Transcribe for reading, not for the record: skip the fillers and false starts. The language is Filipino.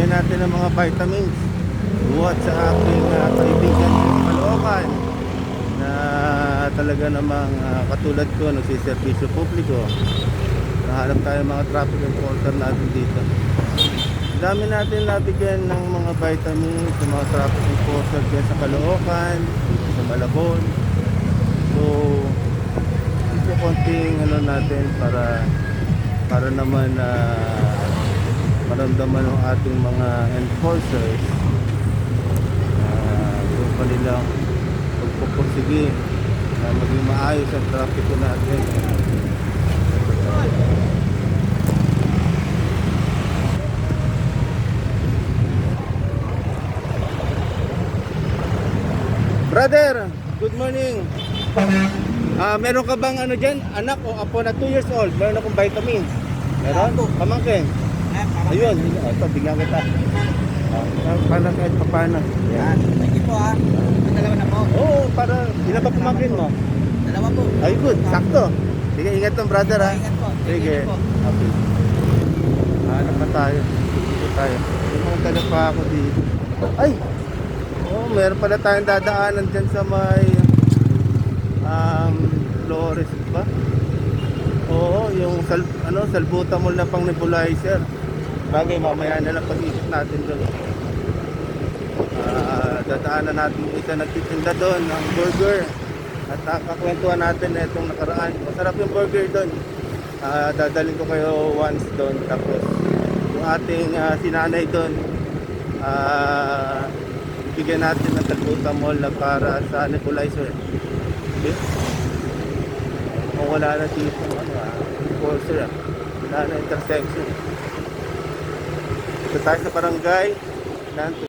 bigyan natin ng mga vitamins buhat sa aking kaibigan sa Caloocan na talaga namang katulad ko nagsiservisyo publiko. Nahanap tayo mga traffic enforcer natin dito. Dami natin nabigyan ng mga vitamins sa mga traffic enforcer dyan sa Caloocan, sa Malabon. So ito konting ano natin para naman maramdaman ng ating mga enforcers yung kanilang pagpupursige maging maayos ang traffic natin. Brother, good morning. Meron ka bang ano dyan, anak o apo na 2 years old? Meron akong vitamins. Meron? Pamangkin? Ayun, ito, bigyan kita. Para kahit papano. Yan. Thank you po ha. Dalawa na po. Oo, para, ilan ba pamangkin mo? Dalawa po. Ay, good, sakto. Sige, ingat ng brother ha. Ingat po. Sige. Okay. Hanap na tayo. Dito tayo. May mga dala pa ako dito. Ay! Oh, meron pala tayong dadaanan dyan sa may Flores ba? Oo, yung salbutamol na pang nebulizer. Bagay, mamaya na lang pag-isip natin doon. Dadaanan natin yung isa nagtitinda doon ng burger. At kakakwentuhan natin na itong nakaraan. Masarap yung burger doon. Dadalhin ko kayo once doon. Tapos yung ating sinanay doon, bigyan natin ng salbutamol na para sa nebulizer. Okay? Kung wala na dito enforcer, wala na intersection. Ito tayo sa barangay